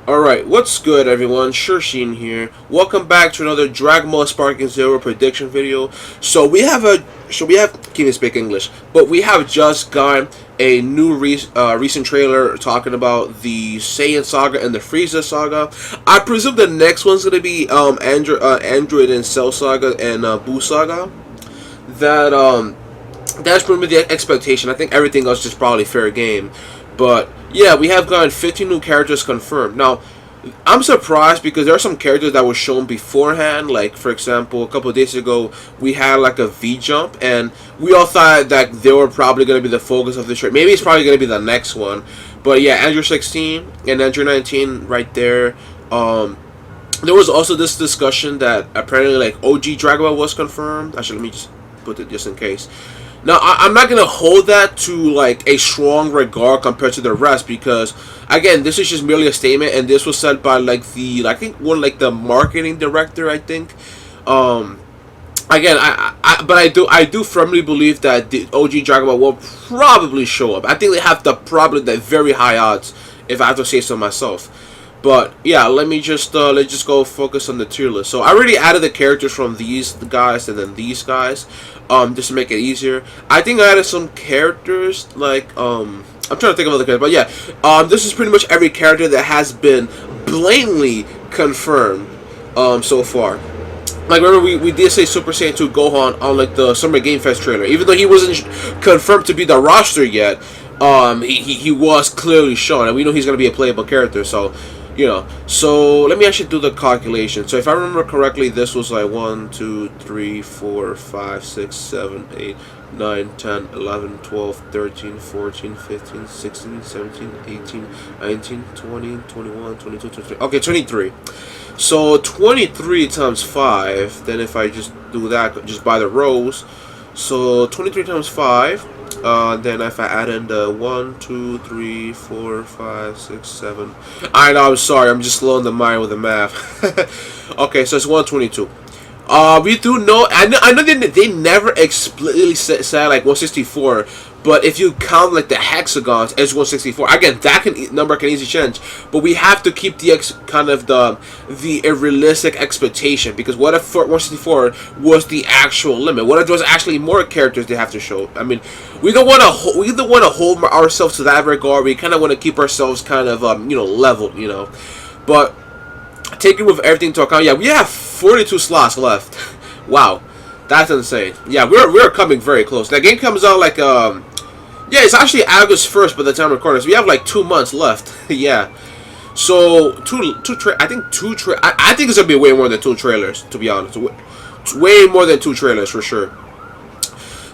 Alright, what's good everyone? Sheen here. Welcome back to another Dragon Ball Sparking Zero prediction video. Can't even speak English, but we have just got a new recent trailer talking about the Saiyan Saga and the Frieza Saga. I presume the next one's gonna be Android and Cell Saga and Buu Saga. That's pretty much the expectation. I think everything else is probably fair game. But yeah, we have gotten 15 new characters confirmed. Now, I'm surprised because there are some characters that were shown beforehand. Like, for example, a couple of days ago, we had like a V jump, and we all thought that they were probably going to be the focus of the trade. Maybe it's probably going to be the next one. But yeah, Android 16 and Android 19 right there. There was also this discussion that apparently like OG Dragon Ball was confirmed. Actually, let me just put it just in case. Now, I'm not going to hold that to, like, a strong regard compared to the rest because, again, this is just merely a statement, and this was said by, like, the marketing director, I think. Again, I do firmly believe that the OG Dragon Ball will probably show up. I think they have the very high odds, if I have to say so myself. But yeah, let's just go focus on the tier list. So I already added the characters from these guys and then these guys, just to make it easier. I think I added some characters like I'm trying to think of other characters, but yeah, this is pretty much every character that has been blatantly confirmed so far. Like, remember, we did say Super Saiyan 2 Gohan on like the Summer Game Fest trailer, even though he wasn't confirmed to be the roster yet. He was clearly shown, and we know he's gonna be a playable character. So. You know, so let me actually do the calculation. So if I remember correctly, this was like 1, 2, 3, 4, 5, 6, 7, 8, 9, 10, 11, 12, 13, 14, 15, 16, 17, 18, 19, 20, 21, 22, 23. Okay, 23. So 23 times 5. Then if I just do that, just by the rows. So 23 times 5. Then if I add in the 1, 2, 3, 4, 5, 6, 7. I know, I'm sorry, I'm just slow in the mind with the math. Okay, so it's 122. We do know, I know they never explicitly said like 164, but if you count like the hexagons, it's 164. Again, that number can easily change, but we have to keep the the realistic expectation, because what if 164 was the actual limit? What if there was actually more characters they have to show? I mean, we don't want to hold ourselves to that regard. We kind of want to keep ourselves kind of leveled, but taking with everything into account, yeah, we have 42 slots left. Wow, that's insane. Yeah, we're coming very close. That game comes out like yeah, it's actually August 1st by the time we're recording. So we have like 2 months left. Yeah. So I think it's gonna be way more than 2 trailers, to be honest. Way more than 2 trailers for sure.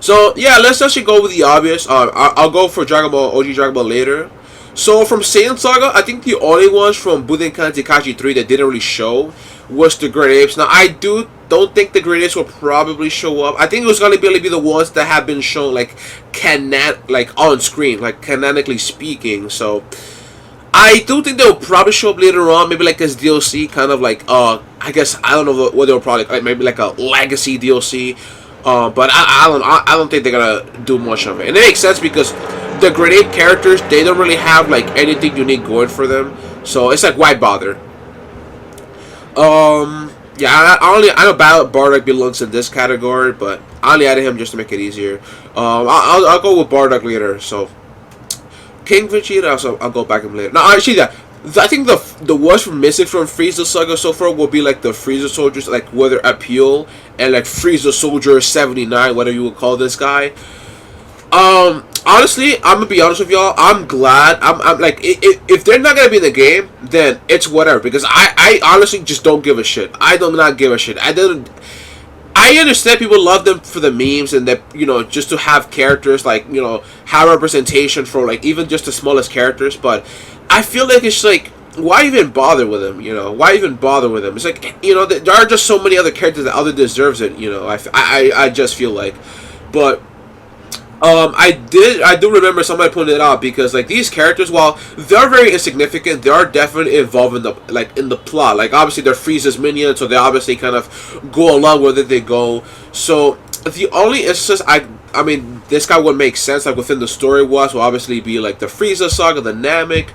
So yeah, let's actually go with the obvious. I'll go for Dragon Ball OG Dragon Ball later. So from Saiyan Saga, I think the only ones from Budokan Tenkaichi 3 that didn't really show was the Great Apes. Now I don't think the Great Apes will probably show up. I think it was gonna be the ones that have been shown like on screen, like canonically speaking. So I do think they'll probably show up later on, maybe like as DLC, kind of like I guess I don't know what they'll probably like, maybe like a legacy DLC. But I don't think they're gonna do much of it, and it makes sense because the Great Ape characters, they don't really have like anything unique going for them, so it's like, why bother? Yeah, I know Bardock belongs in this category, but I only added him just to make it easier. I'll go with Bardock later. So King Vegeta, so I'll go back and later. No, actually, yeah, I think the worst from missing from Frieza Saga so far will be like the Frieza soldiers, like whether Appeal and like Frieza Soldier 79, whatever you would call this guy. Honestly, I'm gonna be honest with y'all. I'm glad. I'm like, if they're not gonna be in the game, then it's whatever. Because I honestly just don't give a shit. I do not give a shit. I understand people love them for the memes and that, just to have characters like, have representation for like even just the smallest characters. But I feel like it's like, why even bother with them? Why even bother with them? It's like, there are just so many other characters that other deserves it. I just feel like, but. I do remember somebody pointed it out, because like these characters, while they're very insignificant, they are definitely involved in the plot. Like obviously they're Frieza's minions, so they obviously kind of go along where they go. So the only instance I mean this guy would make sense like within the story will obviously be like the Frieza Saga, the Namek,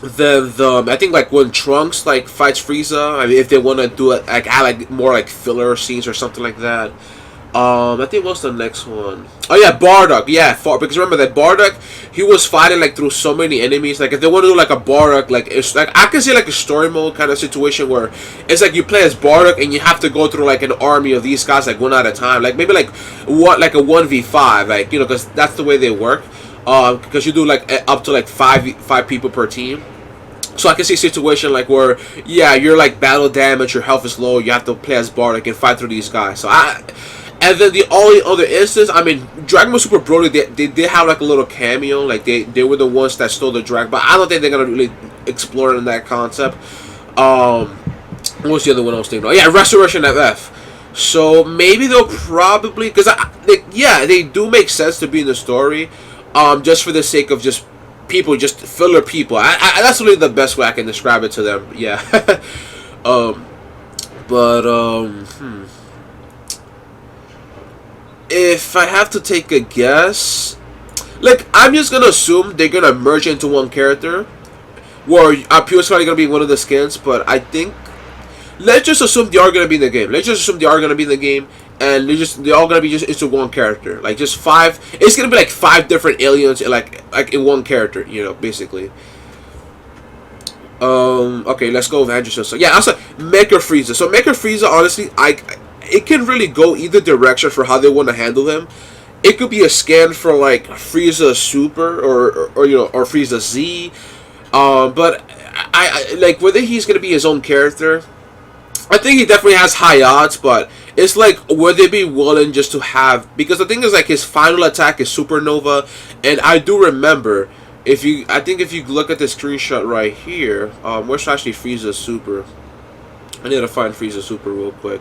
Then I think like when Trunks like fights Frieza, I mean, if they want to do it like add like more like filler scenes or something like that. I think what's the next one? Oh yeah, Bardock. Yeah, because remember that Bardock, he was fighting like through so many enemies. Like if they want to do like a Bardock, like it's like I can see like a story mode kind of situation where it's like you play as Bardock and you have to go through like an army of these guys like one at a time. Like maybe like what like a 1v5, like you know, because that's the way they work. Because you do like up to like five people per team. So I can see a situation like where, yeah, you're like battle damage, your health is low, you have to play as Bardock and fight through these guys. And then the only other instance, I mean, Dragon Ball Super Broly, they did have like a little cameo, like they were the ones that stole the Dragon, but I don't think they're gonna really explore in that concept. What's the other one I was thinking? Oh yeah, Restoration FF. So maybe they'll probably, because yeah, they do make sense to be in the story, just for the sake of just people, just filler people. That's really the best way I can describe it to them. Yeah. If I have to take a guess, like I'm just gonna assume they're gonna merge into one character, where Pure's probably gonna be one of the skins. But I think let's just assume they are gonna be in the game. Let's just assume they are gonna be in the game, and they're all gonna be just into one character. Like just five. It's gonna be like 5 different aliens, like in one character. You know, basically. Okay, let's go with Andrew. So yeah, also Mecha Frieza. So Mecha Frieza, honestly, it can really go either direction for how they want to handle them. It could be a scan for like Frieza Super or you know, or Frieza Z. But I like whether he's gonna be his own character. I think he definitely has high odds, but it's like would they be willing just to have, because the thing is like his final attack is Supernova, and I do remember I think if you look at the screenshot right here, where's actually Frieza Super? I need to find Frieza Super real quick.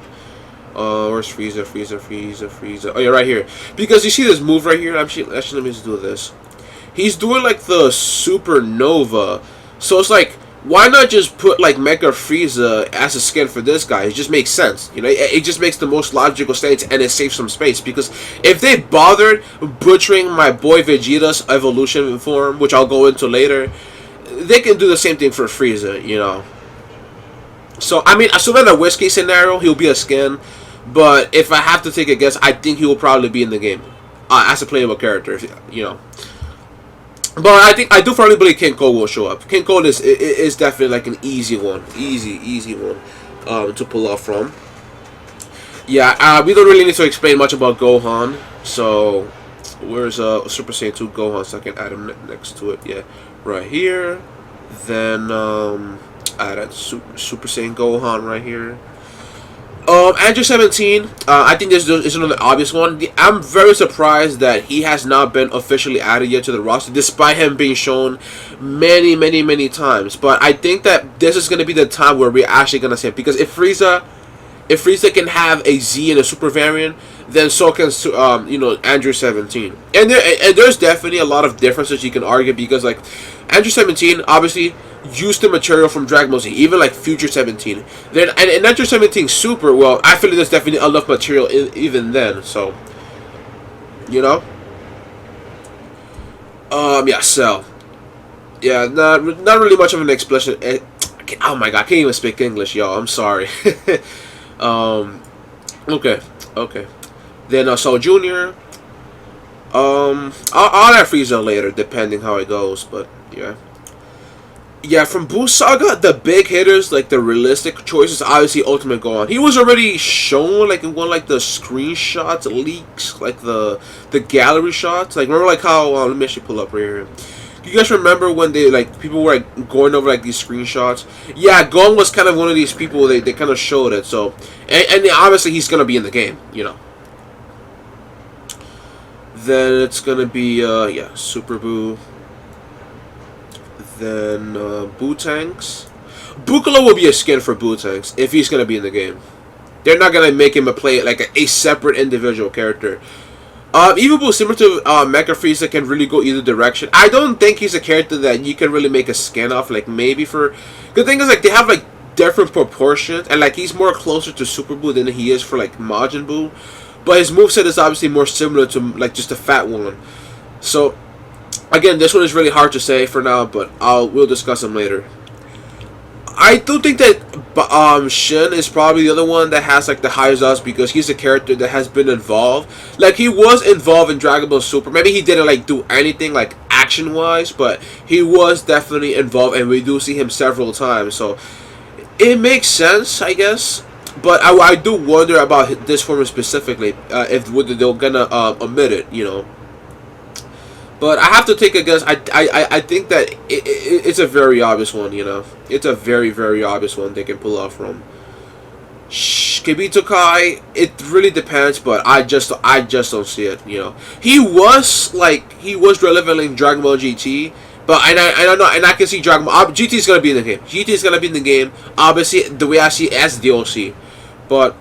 Where's Frieza? Oh yeah, right here. Because you see this move right here. Actually, let me just do this. He's doing like the Supernova, so it's like, why not just put like Mecha Frieza as a skin for this guy? It just makes sense, you know. It just makes the most logical sense, and it saves some space. Because if they bothered butchering my boy Vegeta's evolution form, which I'll go into later, they can do the same thing for Frieza, you know. So I mean, assuming a worst case scenario, he'll be a skin. But if I have to take a guess, I think he will probably be in the game as a playable character, you know. But I do firmly believe King Cole will show up. King Cole is definitely like an easy one, easy one to pull off from. Yeah, we don't really need to explain much about Gohan. So where's Super Saiyan 2 Gohan? So I can add him next to it. Yeah, right here. Then add that Super Saiyan Gohan right here. Andrew 17, I think this is another obvious one. I'm very surprised that he has not been officially added yet to the roster, despite him being shown many times. But I think that this is going to be the time where we're actually going to see it. Because if Frieza can have a Z and a super variant, then so can you know, Andrew 17. And there's definitely a lot of differences you can argue, because like Andrew 17 obviously used the material from Dragon Ball Z, even like Future 17. Then and Andrew 17 Super, well, I feel like there's definitely enough material even then. So you know, yeah, so yeah, not really much of an explanation. Oh my god, I can't even speak English, y'all. I'm sorry. Okay. Then Soul Junior. I'll have Frieza later, depending how it goes. But yeah. Yeah, from Buu Saga, the big hitters, like the realistic choices, obviously Ultimate Gohan. He was already shown like in one like the screenshots, leaks, like the gallery shots. Like remember like how let me actually pull up right here. You guys remember when they like people were like going over like these screenshots? Yeah, Gohan was kind of one of these people. They kind of showed it. So and obviously he's gonna be in the game, you know. Then it's gonna be yeah, Super Buu. Then Boo-Tanks. Bukala will be a skin for Boo-Tanks if he's gonna be in the game. They're not gonna make him play like a separate individual character. Even Boo, similar to Mecha Frieza, can really go either direction. I don't think he's a character that you can really make a skin off. Like maybe for the thing is like they have like different proportions, and like he's more closer to Super Boo than he is for like Majin Buu. But his moveset is obviously more similar to like just a fat one. So Again, this one is really hard to say for now, but we'll discuss them later. I do think that Shin is probably the other one that has like the highest odds because he's a character that has been involved. Like he was involved in Dragon Ball Super. Maybe he didn't like do anything like action wise, but he was definitely involved, and we do see him several times. So it makes sense, I guess. But I do wonder about this form specifically, if they're gonna omit it, you know. But I have to take a guess. I think that it's a very obvious one, you know. It's a very, very obvious one they can pull off from. Kibito Kai, it really depends, but I just don't see it, you know. He was relevant in Dragon Ball GT, but I don't know, and I can see Dragon Ball GT is gonna be in the game. GT is gonna be in the game. Obviously, the way I see it as DLC, but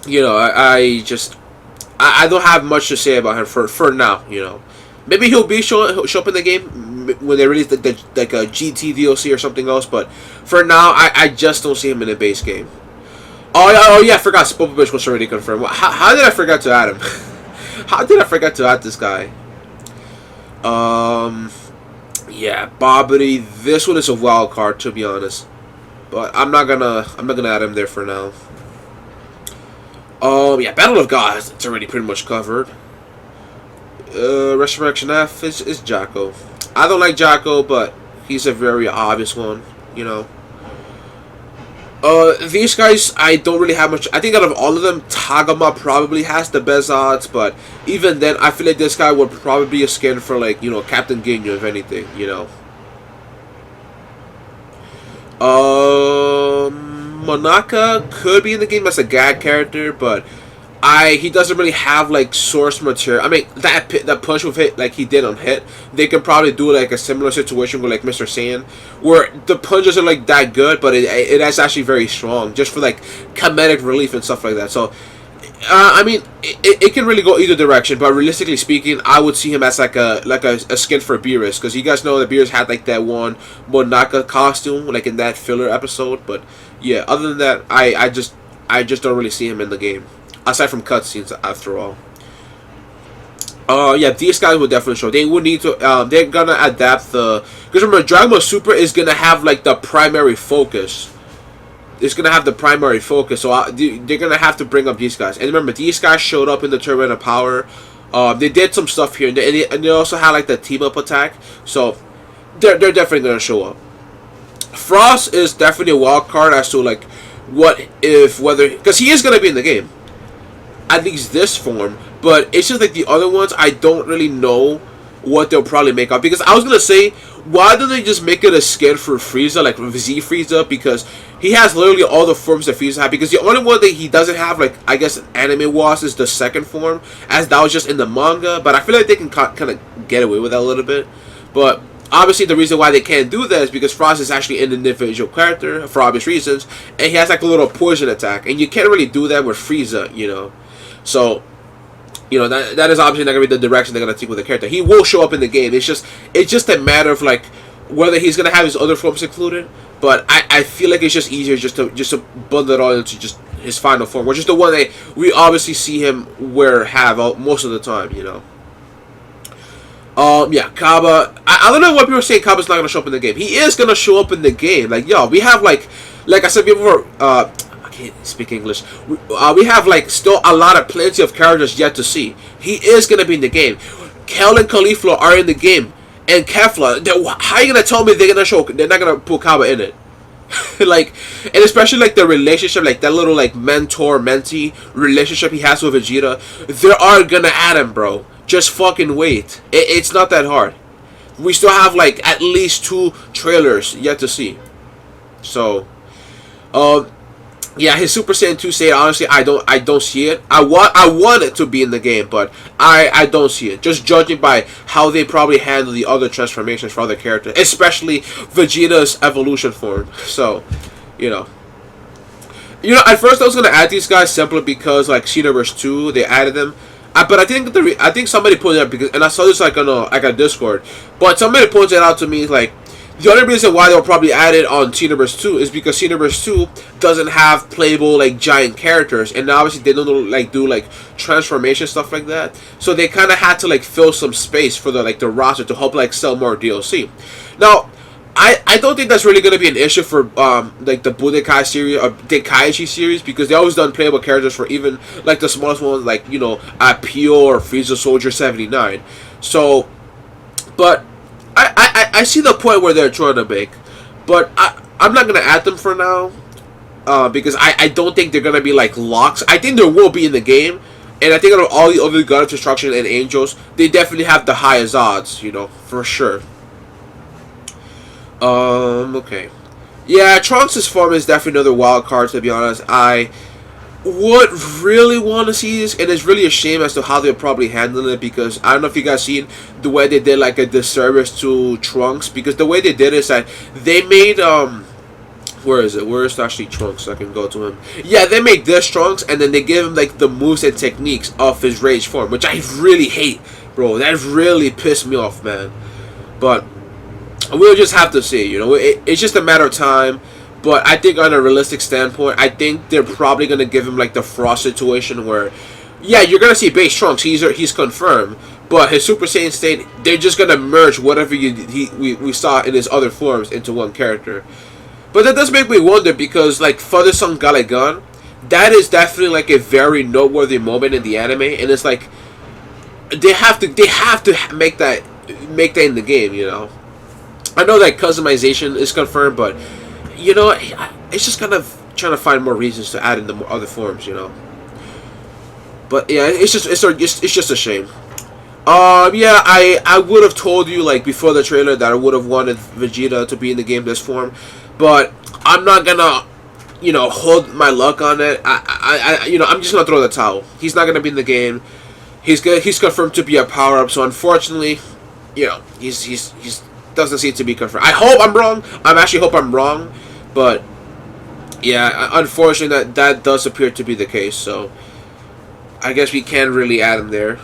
you know, I don't have much to say about him for now, you know. Maybe he'll show up in the game when they release like a GT DLC or something else. But for now, I just don't see him in the base game. Oh yeah, I forgot. Spopovich was already confirmed. How did I forget to add him? How did I forget to add this guy? Yeah, Bobbity. This one is a wild card, to be honest. But I'm not gonna add him there for now. Yeah, Battle of Gods. It's already pretty much covered. Resurrection F is Jocko. I don't like Jocko, but he's a very obvious one, you know. These guys, I don't really have much. I think out of all of them, Tagama probably has the best odds, but even then, I feel like this guy would probably be a skin for, like, you know, Captain Ginyu, if anything, you know. Monaka could be in the game as a gag character, but he doesn't really have like source material. I mean, that punch with hit like he did on Hit, they can probably do like a similar situation with like Mr. Saiyan, where the punches are like that good, but it is actually very strong, just for like comedic relief and stuff like that. So, I mean, it can really go either direction. But realistically speaking, I would see him as like a skin for Beerus, because you guys know that Beerus had like that one Monaka costume like in that filler episode. But yeah, other than that, I just don't really see him in the game. Aside from cutscenes, after all. Yeah, these guys will definitely show. They would need to. They're gonna adapt the. Because remember, Dragon Ball Super is gonna have like the primary focus. It's gonna have the primary focus, so they're gonna have to bring up these guys. And remember, these guys showed up in the Tournament of Power. They did some stuff here, and they also had like the team up attack. So they're definitely gonna show up. Frost is definitely a wild card as to like whether because he is gonna be in the game. At least this form, but it's just like the other ones, I don't really know what they'll probably make up. Because I was gonna say, why don't they just make it a skin for Frieza, like Z Frieza, because he has literally all the forms that Frieza has. Because the only one that he doesn't have, like I guess anime was, is the second form, as that was just in the manga. But I feel like they can kind of get away with that a little bit. But obviously the reason why they can't do that is because Frost is actually an individual character for obvious reasons, and he has like a little poison attack, and you can't really do that with Frieza, you know. So, you know, that is obviously not gonna be the direction they're gonna take with the character. He will show up in the game. It's just a matter of like whether he's gonna have his other forms included. But I feel like it's just easier just to bundle it all into just his final form, which is the one that we obviously see him most of the time, you know. Yeah, Kaba. I don't know why people are saying Kaba's not gonna show up in the game. He is gonna show up in the game. Like, yo, we have like I said before. Can't speak English. We have like still plenty of characters yet to see. He is gonna be in the game. Kel and Caulifla are in the game, and Kefla. How are you gonna tell me they're not gonna put Kaba in it? Like, and especially like the relationship, like that little like mentor-mentee relationship he has with Vegeta. They are gonna add him, bro. Just fucking wait. It's not that hard. We still have like at least 2 trailers yet to see. So, yeah, his Super Saiyan 2 state, honestly, I don't see it. I want it to be in the game, but I don't see it. Just judging by how they probably handle the other transformations for other characters, especially Vegeta's evolution form. So, you know, at first I was gonna add these guys simply because like Xenoverse 2, they added them. But I think somebody pointed out, because, and I saw this like on a Discord, but somebody pointed out to me like The only reason why they'll probably add it on Xenoverse 2 is because Xenoverse 2 doesn't have playable like giant characters, and obviously they don't like do like transformation stuff like that. So they kind of had to like fill some space for the roster to help like sell more DLC. Now, I don't think that's really going to be an issue for like the Budokai series or Tenkaichi series, because they always done playable characters for even like the smallest ones, like Pio or Frieza Soldier 79. So, but I see the point where they're trying to make, but I'm not going to add them for now, because I don't think they're going to be like locks. I think there will be in the game, and I think out of all the other God of Destruction and Angels, they definitely have the highest odds, for sure. Okay. Yeah, Trunks' form is definitely another wild card, to be honest. I would really want to see this, and it's really a shame as to how they're probably handling it, because I don't know if you guys seen the way they did like a disservice to Trunks, because the way they did is that they made where is it? Where is actually Trunks? So I can go to him. Yeah, they make this Trunks, and then they give him like the moves and techniques of his rage form, which I really hate, bro. That really pissed me off, man. But we'll just have to see. It's just a matter of time. But I think on a realistic standpoint, I think they're probably gonna give him like the Frost situation where, yeah, you're gonna see base Trunks. He's confirmed. But his Super Saiyan state, they're just gonna merge whatever we saw in his other forms into one character. But that does make me wonder, because like Father Son Galagan, that is definitely like a very noteworthy moment in the anime, and it's like they have to make that in the game. I know that customization is confirmed, but it's just kind of trying to find more reasons to add in the other forms. But yeah, it's just a shame. Yeah, I would have told you like before the trailer that I would have wanted Vegeta to be in the game this form, but I'm not gonna hold my luck on it. I'm just gonna throw the towel. He's not gonna be in the game. He's confirmed to be a power up. So unfortunately, he's doesn't seem to be confirmed. I hope I'm wrong. I actually hope I'm wrong, but yeah, unfortunately that does appear to be the case. So I guess we can't really add him there.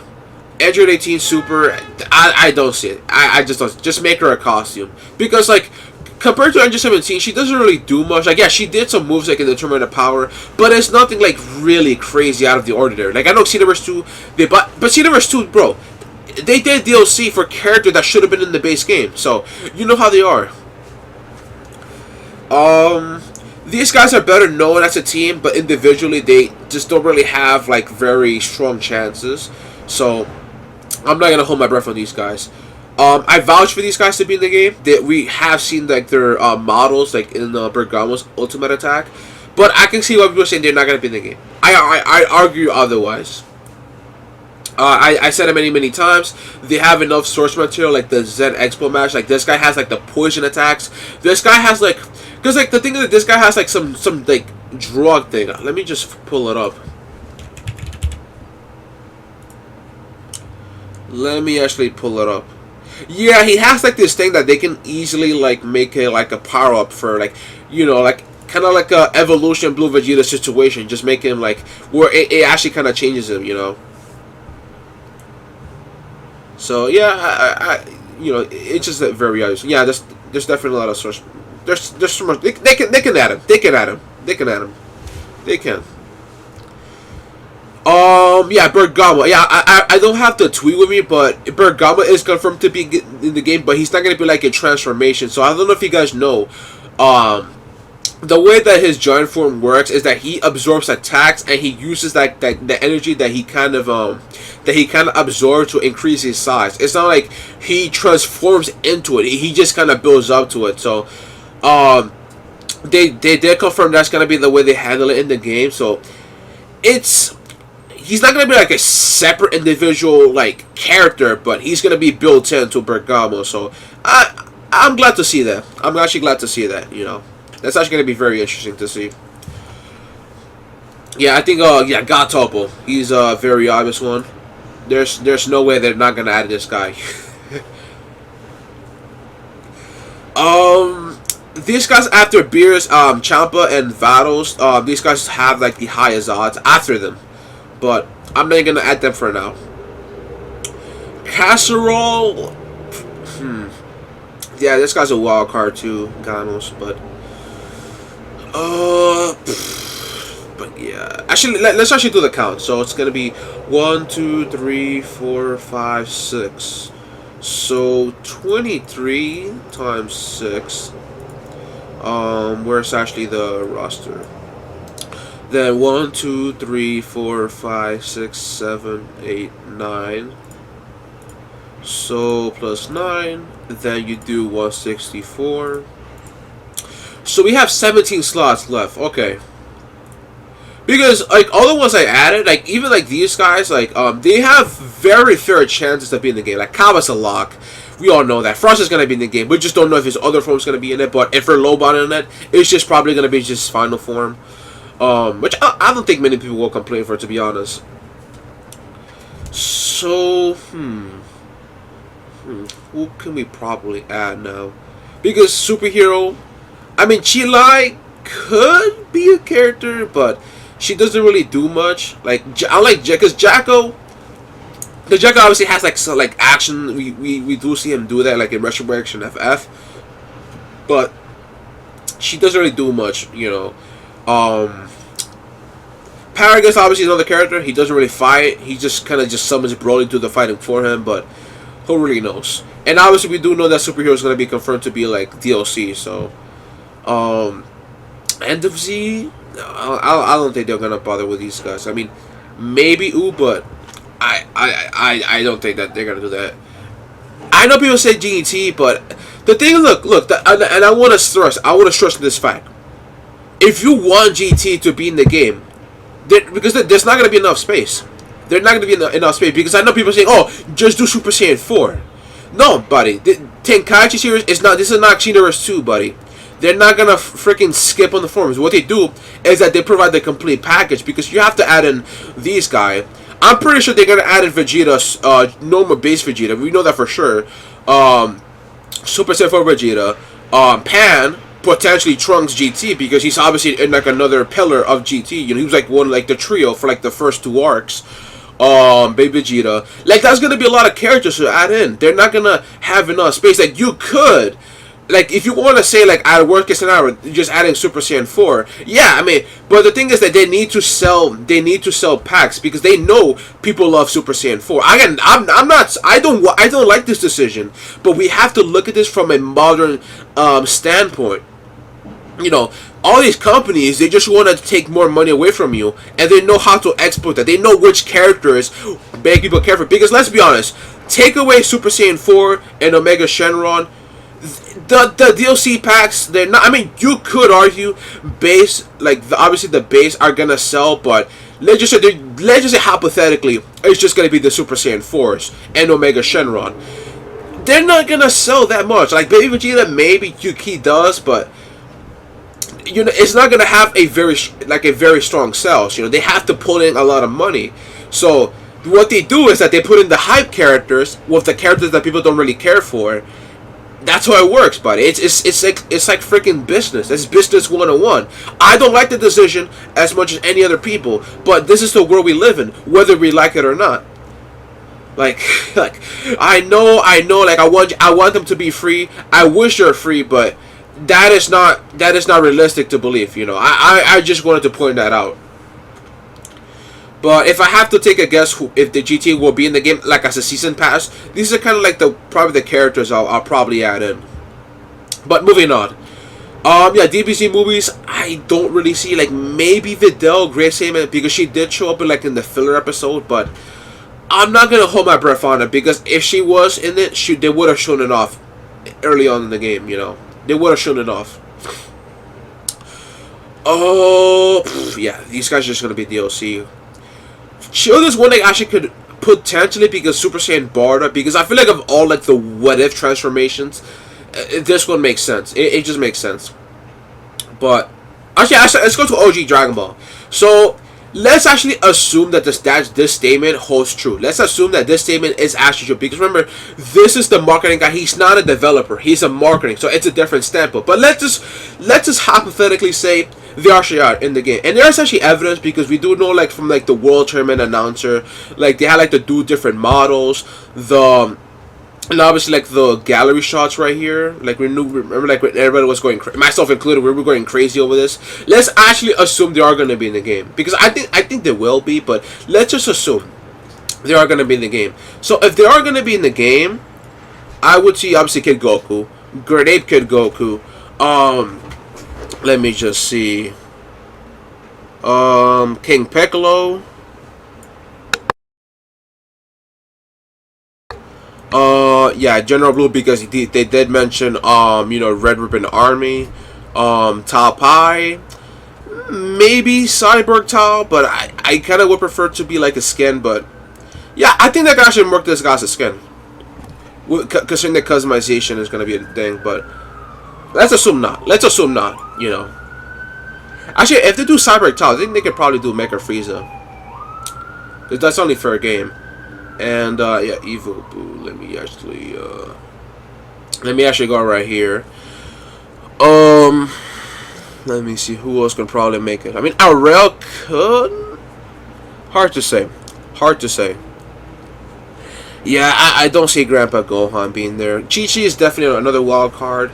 Android 18 Super, I don't see it. I just don't. Just make her a costume, because like compared to Android 17, she doesn't really do much. Like, yeah, she did some moves like in determine the power, but it's nothing like really crazy out of the ordinary. Like I know Xenoverse 2, but Xenoverse 2, bro, they did DLC for character that should have been in the base game. So you know how they are. These guys are better known as a team, but individually they just don't really have like very strong chances. So I'm not gonna hold my breath on these guys. I vouch for these guys to be in the game. We have seen like their models like in Bergamo's ultimate attack, but I can see why people are saying they're not gonna be in the game. I argue otherwise. I said it many times. They have enough source material, like the Zen Expo match. Like this guy has like the poison attacks. This guy has like, because like the thing is that this guy has like some like drug thing. Let me just pull it up. Let me actually pull it up. Yeah, he has like this thing that they can easily like make it like a power up for like like kind of like a evolution Blue Vegeta situation. Just make him like where it actually kind of changes him. So yeah, I it's just that very obvious. Yeah, there's definitely a lot of source. There's so much they can add him. They can add him. They can add him. They can. Yeah, Bergamo. Yeah, I don't have the tweet with me, but Bergamo is confirmed to be in the game, but he's not gonna be like a transformation. So I don't know if you guys know, the way that his giant form works is that he absorbs attacks, and he uses the energy that he kind of absorbs to increase his size. It's not like he transforms into it. He just kind of builds up to it. So, they did confirm that's gonna be the way they handle it in the game. So, he's not gonna be like a separate individual like character, but he's gonna be built into Bergamo. So, I'm glad to see that. I'm actually glad to see that. That's actually going to be very interesting to see. Yeah, I think, yeah, God Topo. He's a very obvious one. There's no way they're not going to add this guy. These guys after Beerus, Champa, and Vados, these guys have, like, the highest odds after them. But I'm not going to add them for now. Casserole... yeah, this guy's a wild card too, Ganos, but but yeah, actually let's actually do the count. So it's gonna be 1, 2, 3, 4, 5, 6. So 23 times 6. Where's actually the roster? Then 1, 2, 3, 4, 5, 6, 7, 8, 9. So plus 9. Then you do 164. So we have 17 slots left. Okay. Because like all the ones I added, like even like these guys, like they have very fair chances to be in the game. Like Kaba's a lock. We all know that. Frost is gonna be in the game. We just don't know if his other form's gonna be in it. But if we're lowballing in it, it's just probably gonna be just final form. Which I don't think many people will complain for, to be honest. So who can we probably add now? Because superhero, I mean, Chilai could be a character, but she doesn't really do much. Like I like because Jacko. The Jacko obviously has like some, like action. We do see him do that like in Resurrection FF, but she doesn't really do much, you know. Paragus obviously is another character. He doesn't really fight. He just kind of just summons Broly to the fighting for him, but who really knows? And obviously we do know that superhero is going to be confirmed to be like DLC. So, End of Z. I don't think they're gonna bother with these guys. I mean, maybe but I don't think that they're gonna do that. I know people say GT, but the thing, look, and I want to stress this fact. If you want GT to be in the game, because there's not gonna be enough space. There's not gonna be enough space because I know people saying, "Oh, just do Super Saiyan 4." No, buddy. The Tenkaichi series is not. This is not Xenoverse 2, buddy. They're not gonna freaking skip on the forms. What they do is that they provide the complete package because you have to add in these guys. I'm pretty sure they're gonna add in Vegeta, normal base Vegeta. We know that for sure. Super Saiyan 4 Vegeta, Pan, potentially Trunks GT because he's obviously in like another pillar of GT. You know, he was like one like the trio for like the first 2 arcs. Baby Vegeta, like that's gonna be a lot of characters to add in. They're not gonna have enough space. Like you could. Like, if you want to say, like, at worst case scenario, just adding Super Saiyan 4, yeah, I mean, but the thing is that they need to sell packs because they know people love Super Saiyan 4. Again, I don't like this decision, but we have to look at this from a modern standpoint. You know, all these companies, they just want to take more money away from you, and they know how to exploit that. They know which characters make people care for. Because let's be honest, take away Super Saiyan 4 and Omega Shenron. The DLC packs, they're not. I mean, you could argue base, like obviously the base are gonna sell, but let's just say hypothetically, it's just gonna be the Super Saiyan 4s and Omega Shenron. They're not gonna sell that much. Like Baby Vegeta, maybe he does, but you know, it's not gonna have a very strong sales. You know, they have to pull in a lot of money. So what they do is that they put in the hype characters with the characters that people don't really care for. That's how it works, buddy. It's like freaking business. It's business 101. I don't like the decision as much as any other people, but this is the world we live in, whether we like it or not. Like I know. Like I want them to be free. I wish they're free, but that is not realistic to believe. You know, I just wanted to point that out. But if I have to take a guess if the GT will be in the game, like as a season pass, these are kind of like probably the characters I'll probably add in. But moving on. Yeah, DBZ movies, I don't really see, like maybe Videl, Grace Heyman, because she did show up in like in the filler episode, but I'm not gonna hold my breath on it because if she was in it, they would have shown it off early on in the game. You know, they would have shown it off. Oh, yeah, these guys are just gonna be DLC. This one I actually could potentially because Super Saiyan Barda, because I feel like of all like the what if transformations, this one makes sense. It just makes sense. But actually, let's go to OG Dragon Ball. So let's actually assume that this statement holds true. Let's assume that this statement is actually true because remember, this is the marketing guy. He's not a developer. He's a marketing, so it's a different standpoint. But let's just hypothetically say they actually are in the game, and there's actually evidence because we do know like from like the World Tournament announcer, like they had like to do different models. The And obviously, like the gallery shots right here, like remember, like when everybody was going, myself included, we were going crazy over this. Let's actually assume they are going to be in the game, because I think they will be, but let's just assume they are going to be in the game. So if they are going to be in the game, I would see obviously Kid Goku, Grenade Kid Goku. Let me just see. King Piccolo. Yeah, General Blue, because they did mention Red Ribbon Army, Tao Pai, maybe Cyborg Tao, but I kind of would prefer to be like a skin. But yeah, I think that guy should work this guy as a skin, considering the customization is gonna be a thing. But let's assume not. Let's assume not. You know, actually, if they do Cyborg Tao, I think they could probably do Mecha Frieza, because that's only fair game. And yeah, Evil Boo. Let me actually go right here. Let me see who else can probably make it. I mean, Aurel could. Hard to say. Hard to say. Yeah, I don't see Grandpa Gohan being there. Chi-Chi is definitely another wild card.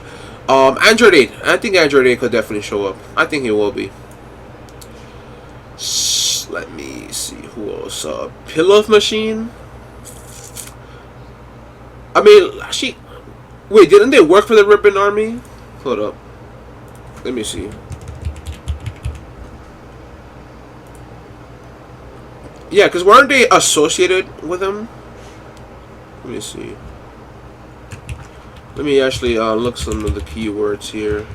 Android 8. I think Android 8 could definitely show up. I think he will be. Let me see who else. Pillow Machine. I mean, wait, didn't they work for the Ribbon Army? Hold up. Let me see. Yeah, because weren't they associated with them? Let me see. Let me actually look some of the keywords here.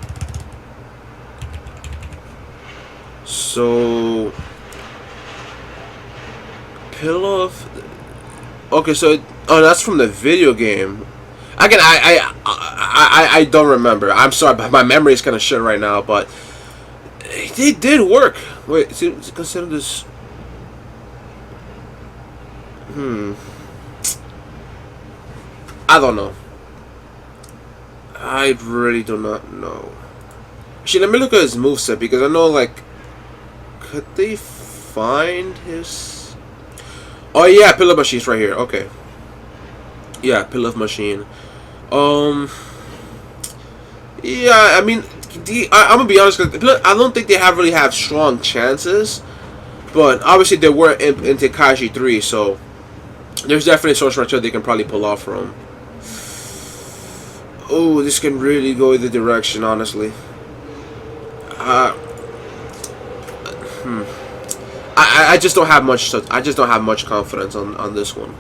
So, Pillow of... Okay, so that's from the video game. Again, I don't remember. I'm sorry, but my memory is kind of shit right now. But they did work. Wait, consider this. I don't know. I really do not know. Actually, let me look at his moveset, because I know, like, could they find his... Oh yeah, Pillow Machine's right here. Okay. Yeah, Pillow Machine. Yeah, I mean, I'm gonna be honest. I don't think they really have strong chances, but obviously they were in Tenkaichi 3, so there's definitely a source right there they can probably pull off from. Oh, this can really go either direction, honestly. I just don't have much. I just don't have much confidence on this one.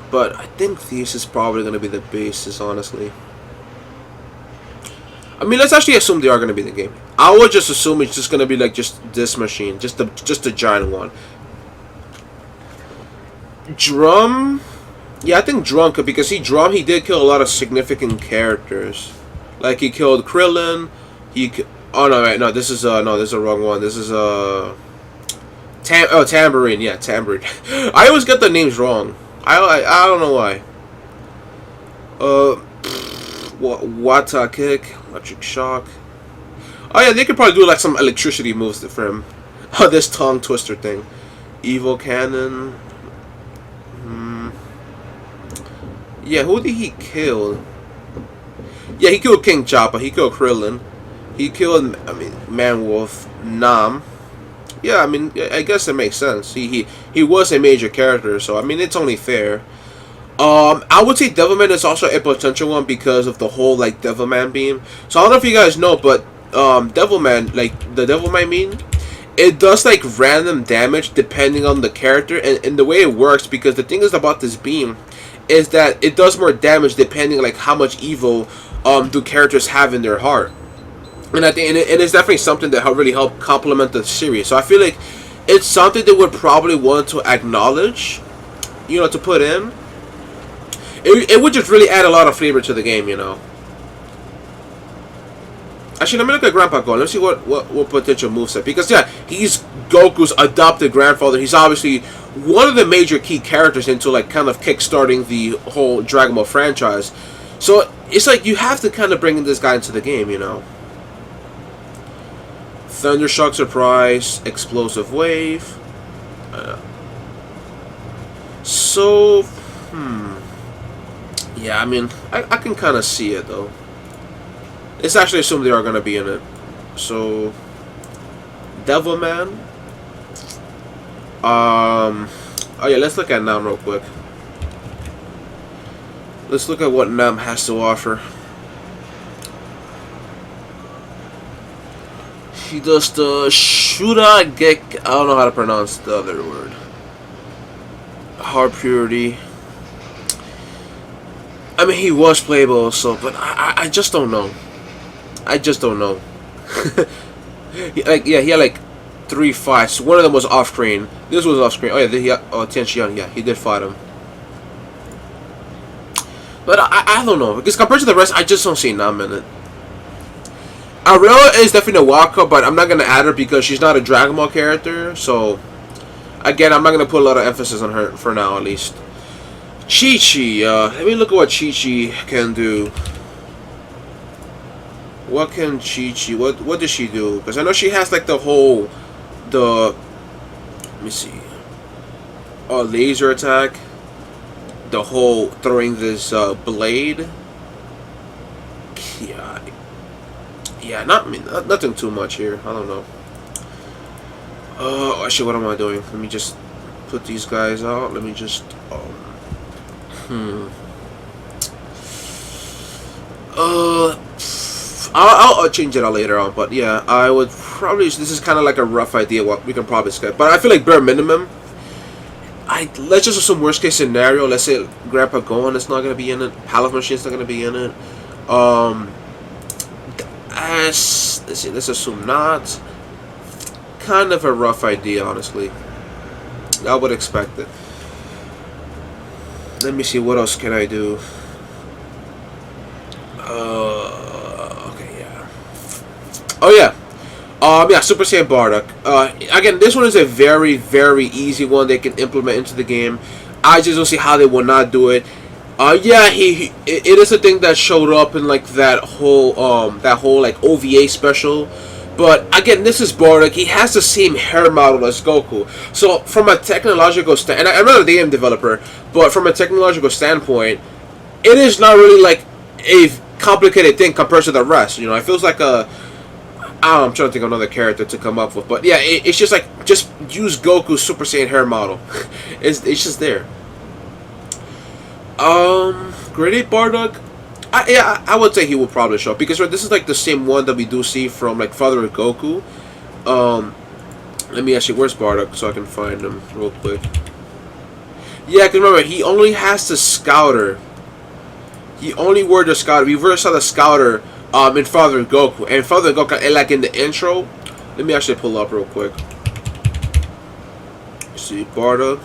But I think this is probably going to be the basis, honestly. I mean, let's actually assume they are going to be in the game. I would just assume it's just going to be like just this machine, just the giant one. Drum. Yeah, I think Drum could, because he did kill a lot of significant characters. Like he killed Krillin. Oh no, wait, no, this is the wrong one. This is Tambourine. Yeah, Tambourine. I always get the names wrong. I don't know why. Wata Kick, Electric Shock. Oh yeah, they could probably do like some electricity moves for him. Oh, this tongue twister thing. Evil Cannon. Yeah, who did he kill? Yeah, he killed King Choppa. He killed Krillin. He killed, I mean, Man-Wolf, Nam. Yeah, I mean, I guess it makes sense. He was a major character, so I mean, it's only fair. I would say Devilman is also a potential one because of the whole like Devilman beam. So I don't know if you guys know, but Devilman, like the Devilman beam, it does like random damage depending on the character, and the way it works, because the thing is about this beam is that it does more damage depending like how much evil do characters have in their heart. And I think and it's definitely something that really help complement the series. So I feel like it's something they would probably want to acknowledge, you know, to put in. It would just really add a lot of flavor to the game, you know. Actually, let me look at Grandpa Gohan. Let's see what potential moveset. Because yeah, he's Goku's adopted grandfather. He's obviously one of the major key characters into like kind of kickstarting the whole Dragon Ball franchise. So it's like you have to kind of bring this guy into the game, you know. Thundershock Surprise, Explosive Wave. So, yeah, I mean, I can kind of see it though. It's actually assumed they are gonna be in it. So, Devilman. Oh yeah, let's look at Nam real quick. Let's look at what Nam has to offer. He does the Shura Gek. I don't know how to pronounce the other word. Hard Purity. I mean, he was playable, so, but I just don't know. I just don't know. He had like 3 fights. One of them was off screen. This was off screen. Oh yeah, Tian Xian. Yeah, he did fight him. But I don't know, because compared to the rest, I just don't see Nam in it. Aurora is definitely a walkout, but I'm not gonna add her because she's not a Dragon Ball character. So again, I'm not gonna put a lot of emphasis on her for now, at least. Chi-Chi. Let me look at what Chi-Chi can do. What can Chi-Chi? What does she do? Because I know she has like let me see. Laser attack. The whole throwing this blade. Yeah, nothing too much here. I don't know. Oh shit! What am I doing? Let me just put these guys out. Let me just. I'll change it out later on. But yeah, I would probably. This is kind of like a rough idea. What we can probably skip. But I feel like bare minimum. Let's just assume worst case scenario. Let's say Grandpa Gohan is not gonna be in it. Palette Machine's not gonna be in it. Let's assume not. Kind of a rough idea, honestly. I would expect it. Let me see, what else can I do? Okay, yeah. Oh yeah. Yeah, Super Saiyan Bardock. Again, this one is a very, very easy one they can implement into the game. I just don't see how they will not do it. Yeah, it is a thing that showed up in like that whole like OVA special. But again, this is Bardock. He has the same hair model as Goku. So from a technological and I'm not a game developer, but from a technological standpoint, it is not really like a complicated thing compared to the rest. You know, it feels like I'm trying to think of another character to come up with, but yeah, it's just like just use Goku's Super Saiyan hair model. it's just there. Grade 8 Bardock. I would say he will probably show up because this is like the same one that we do see from like Father Goku. Let me actually, where's Bardock so I can find him real quick. Yeah, because remember, he only has the Scouter. He only wore the Scouter. We first saw the Scouter in Father Goku. And Father Goku, like in the intro, let me actually pull up real quick. See, Bardock.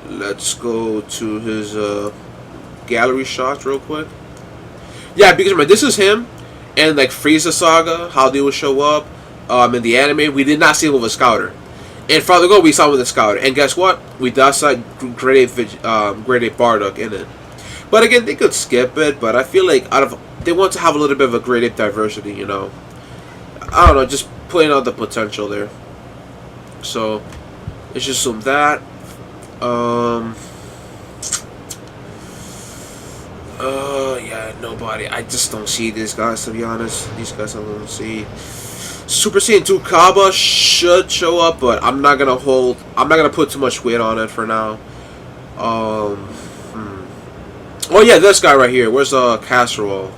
Let's go to his gallery shots real quick. Yeah, because remember, this is him and like Frieza Saga, how they would show up in the anime. We did not see him with a Scouter. In Father Goku, we saw him with a Scouter. And guess what? We did saw grade 8 Bardock in it. But again, they could skip it. But I feel like they want to have a little bit of a grade 8 diversity, you know. I don't know, just playing out the potential there. So let's just assume that. Yeah, nobody. I just don't see these guys, to be honest. These guys I don't see. Super Saiyan 2 Kaba should show up, but I'm not gonna put too much weight on it for now. Oh yeah, this guy right here. Where's Casserole?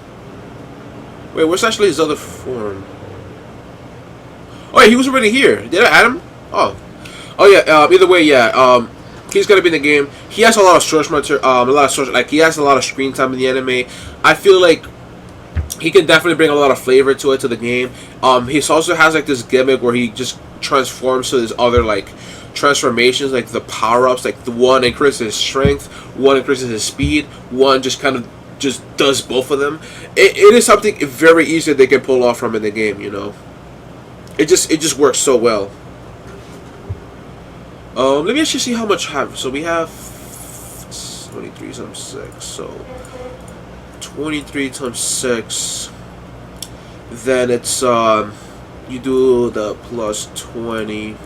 Wait, where's actually his other form? Oh yeah, he was already here. Did I add him? Oh yeah. Either way, yeah. He's gonna be in the game. He has a lot of source material, like he has a lot of screen time in the anime. I feel like he can definitely bring a lot of flavor to the game. He also has like this gimmick where he just transforms to his other like transformations, like the power-ups. Like the one increases his strength, one increases his speed, one just kind of just does both of them. It is something very easy that they can pull off from in the game. You know, it just works so well. Let me actually see how much have. So we have 23 times 6. So 23 times 6. Then it's You do the plus 20.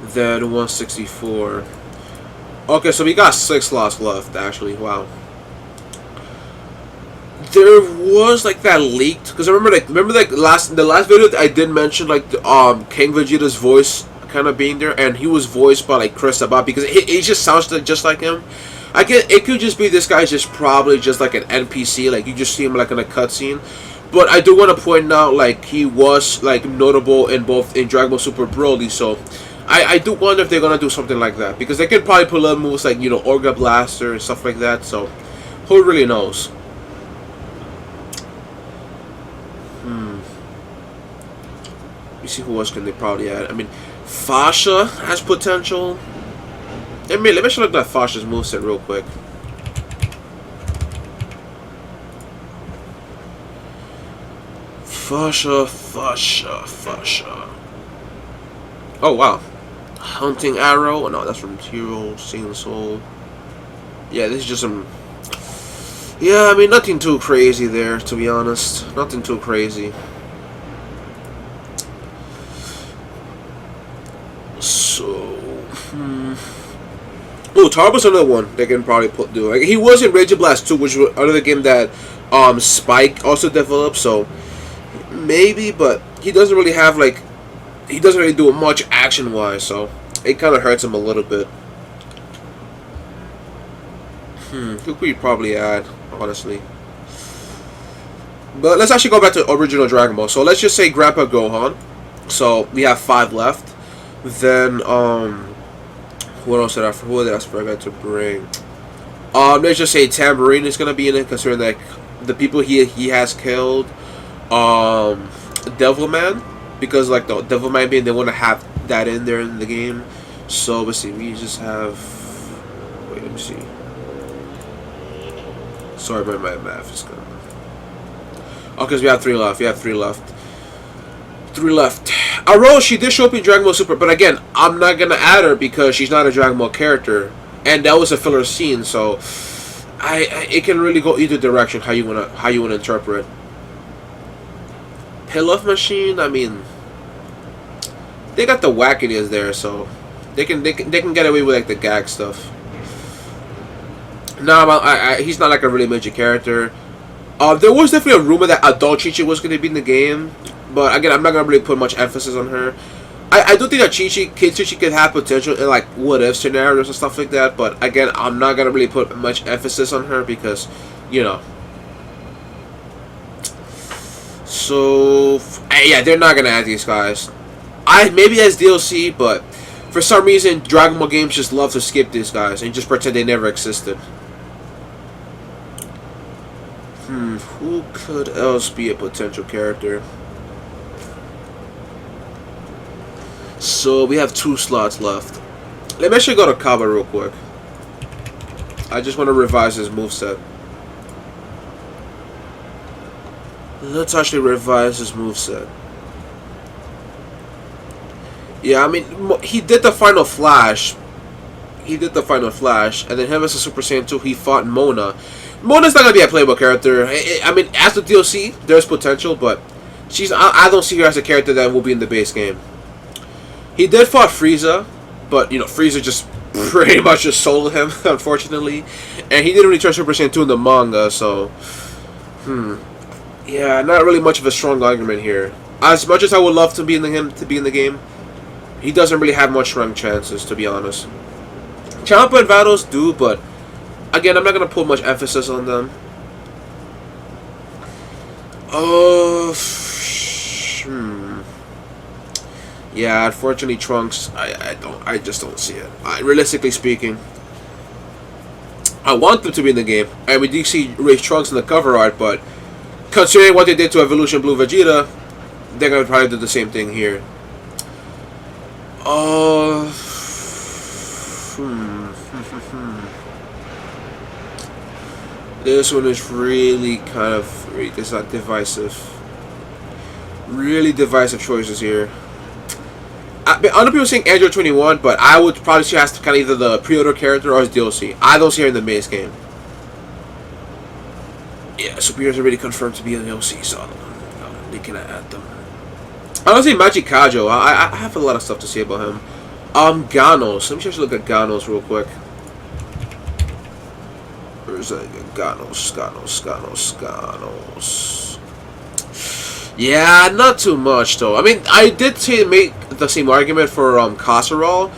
Then 164. Okay, so we got 6 slots left, actually. Wow. There was like that leaked, because I remember like the last video that I did mention like the, King Vegeta's voice kind of being there, and he was voiced by like Chris Sabat, because he just sounds just like him. It could just be this guy's just probably just like an NPC, like you just see him like in a cutscene. But I do want to point out like he was like notable in Dragon Ball Super Broly, so I do wonder if they're gonna do something like that, because they could probably put little moves like, you know, Orga Blaster and stuff like that. So who really knows? You see who else can they probably add? I mean, Fasha has potential. Let me just look at Fasha's moveset real quick. Fasha. Oh wow. Hunting Arrow. Oh, no, that's from Hero, Singing Soul. Yeah, this is just some. Yeah, I mean, nothing too crazy there, to be honest. Nothing too crazy. So, oh, Tarbo's another one they can probably do. Like, he was in Rage of Blast 2, which was another game that Spike also developed. So maybe, but he doesn't really have like, he doesn't really do much action wise. So it kind of hurts him a little bit. Who could we probably add, honestly? But let's actually go back to original Dragon Ball. So let's just say Grandpa Gohan. So we have 5 left. Then what else did I forget to bring? Let's just say Tambourine is gonna be in it, considering that the people he has killed. Devilman, because like the Devilman being, they want to have that in there in the game. So let's see, we just have. Wait, let me see. Sorry, but my math is gonna. Oh, because we have 3 left. We have 3 left. 3 left. Aroa, she did show up in Dragon Ball Super, but again, I'm not gonna add her because she's not a Dragon Ball character, and that was a filler scene. So, it can really go either direction how you wanna interpret. Pilaf Machine. I mean, they got the wackiness there, so they can get away with like the gag stuff. No, he's not like a really major character. There was definitely a rumor that Adult Chi-Chi was going to be in the game, but again, I'm not going to really put much emphasis on her. I do think that Kid Chi-Chi could have potential in like what-if scenarios and stuff like that, but again, I'm not going to really put much emphasis on her because, you know. So, yeah, they're not going to add these guys. Maybe as DLC, but for some reason, Dragon Ball games just love to skip these guys and just pretend they never existed. Who could else be a potential character? So we have 2 slots left. Let me actually go to Kaba real quick. I just want to revise his moveset. Let's actually revise his moveset. Yeah, I mean, he did the Final Flash. And then him as a Super Saiyan 2, he fought Mona. Mona's not going to be a playable character. I mean, as the DLC, there's potential, but I don't see her as a character that will be in the base game. He did fight Frieza, but, you know, Frieza just pretty much just sold him, unfortunately. And he didn't really turn Super Saiyan 2 in the manga, so... Yeah, not really much of a strong argument here. As much as I would love to be in the game, he doesn't really have much strong chances, to be honest. Champa and Vados do, but... Again, I'm not going to put much emphasis on them. Yeah, unfortunately, Trunks, I just don't see it. Realistically speaking, I want them to be in the game. And we do see Trunks in the cover art, but considering what they did to Evolution Blue Vegeta, they're going to probably do the same thing here. This one is really kind of divisive. Really divisive choices here. Other people saying Android 21, but I would probably say has to kind of either the pre-order character or his DLC. I don't see her in the base game. Yeah, Superior's already confirmed to be in the DLC, so I don't know. They cannot add them. Honestly, Magic Kajo, I have a lot of stuff to say about him. Ganos. Let me just look at Ganos real quick. Where's that? Ganos. Yeah, not too much though. I mean, I did make the same argument for Kasserol,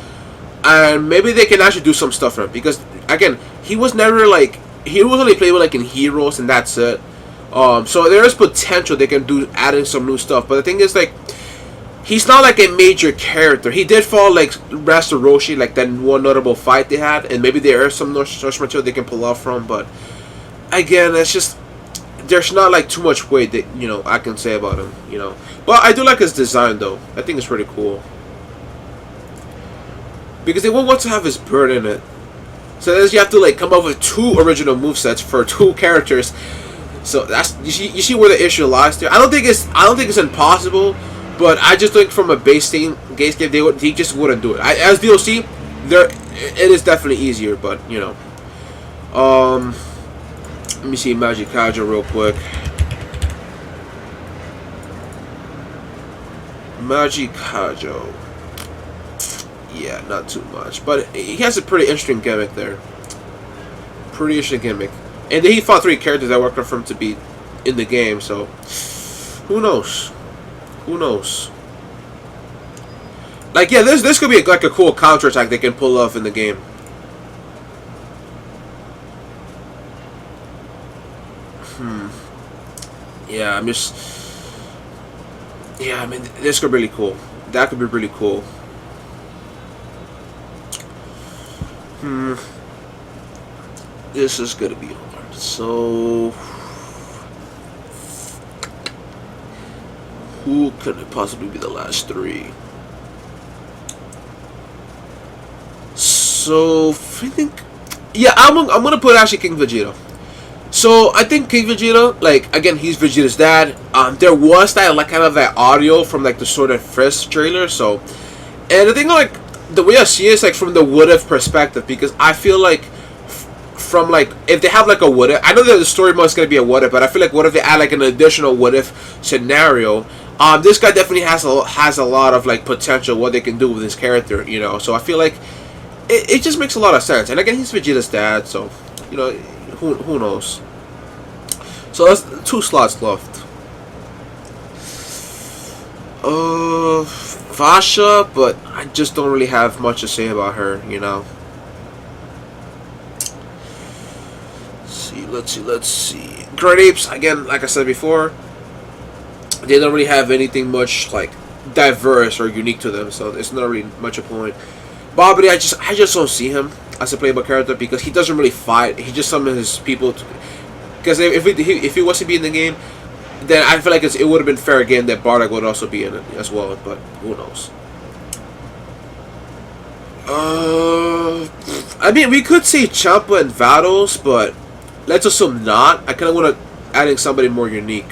and maybe they can actually do some stuff for him because again, he was never like he was only playable like in Heroes and that's it. So there is potential they can do adding some new stuff, but the thing is like he's not like a major character. He did fall like Master Roshi, like that one notable fight they had, and maybe there is some source material they can pull off from. But again, it's just there's not like too much weight that I can say about him. But I do like his design though. I think it's pretty cool because they won't want to have his bird in it. So then you have to like come up with 2 original movesets for 2 characters. So that's you see where the issue lies there. I don't think it's impossible. But I just think from a base game, he just wouldn't do it. As DLC, it is definitely easier, but let me see Magic Kajo real quick. Magic Kajo, yeah, not too much, but he has a pretty interesting gimmick there. Pretty interesting gimmick, and then he fought 3 characters that worked for him to be in the game. So who knows? Who knows? Like, yeah, this could be like a cool counterattack they can pull off in the game. Yeah, I'm just... Yeah, I mean, this could be really cool. That could be really cool. This is gonna be hard. So... who could it possibly be the last 3? So I think, yeah, I'm gonna put actually King Vegeta. So I think King Vegeta, like again, he's Vegeta's dad. There was that like kind of that audio from like the Sword and Fist trailer. So, and the thing like the way I see it is like from the what if perspective, because I feel like from like if they have like a what if, I know that the story mode is gonna be a what if, but I feel like what if they add like an additional what if scenario. This guy definitely has a lot of like potential what they can do with his character, So I feel like it just makes a lot of sense. And again, he's Vegeta's dad, so who knows. So that's 2 slots left. Vasha, but I just don't really have much to say about her, Let's see. Great Apes, again, like I said before, they don't really have anything much like diverse or unique to them, so it's not really much a point. Bobbity, I just don't see him as a playable character because he doesn't really fight. He just summons his people. Because if he was to be in the game, then I feel like it would have been fair again that Bardock would also be in it as well. But who knows? I mean, we could say Champa and Vados, but let's assume not. I kind of want to add in somebody more unique,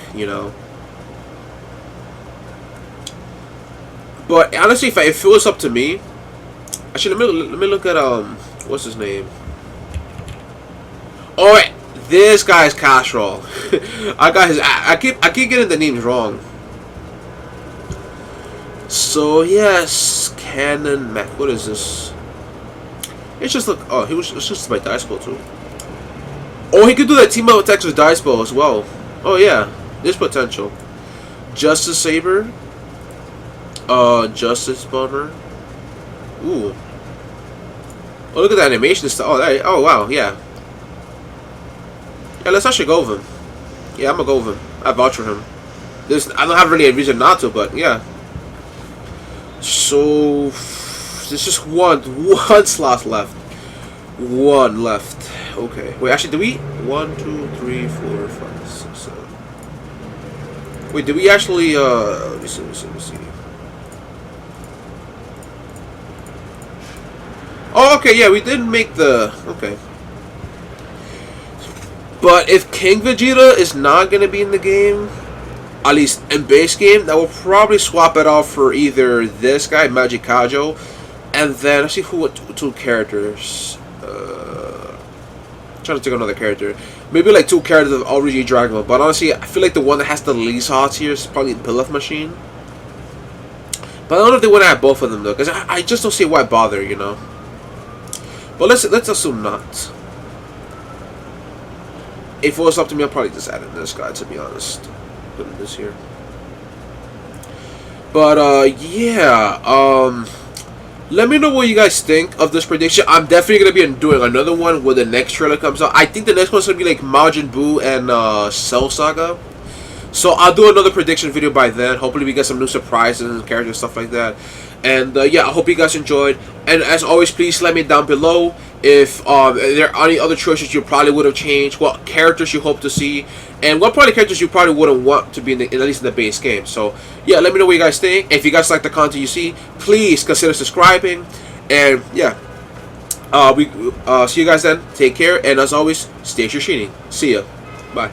But honestly, if it was up to me, actually, let me look at what's his name? Oh, wait, this guy's Castrol. I got his. I keep getting the names wrong. So yes, Cannon Mac. What is this? It's just look. Oh, it's just my dice ball too. Oh, he could do that team up with Texas dice ball as well. Oh yeah, there's potential. Justice Saber. Justice Bomber. Ooh. Oh, look at the animation stuff. Oh, wow, yeah. Yeah, let's actually go with him. Yeah, I'm gonna go with him. I vouch for him. I don't have really a reason not to, but yeah. So there's just one slot left. One left. Okay. Wait, actually, did we? 1, 2, 3, 4, 5, 6, 7. Wait, did we actually? Let me see. Oh, okay, yeah, we didn't make the... Okay. But if King Vegeta is not going to be in the game, at least in base game, that will probably swap it off for either this guy, Magic Kajo, and then, let's see who, 2 characters. Trying to take another character. Maybe like 2 characters of All Dragon Ball. But honestly, I feel like the one that has the least odds here is probably Pilaf Machine. But I don't know if they want to add both of them though, because I just don't see why bother, you know. But let's assume not. If it was up to me, I'll probably just add in this guy, to be honest. Put in this here. But yeah, let me know what you guys think of this prediction. I'm definitely gonna be doing another one when the next trailer comes out. I think the next one's gonna be like Majin Buu and Cell Saga. So I'll do another prediction video by then. Hopefully we get some new surprises and characters and stuff like that. And yeah, I hope you guys enjoyed. And as always, please let me down below if there are any other choices you probably would have changed, what characters you hope to see, and what probably characters you probably wouldn't want to be in at least in the base game. So yeah, let me know what you guys think. If you guys like the content you see, please consider subscribing. And yeah, we see you guys then. Take care, and as always, stay shiny. See ya. Bye.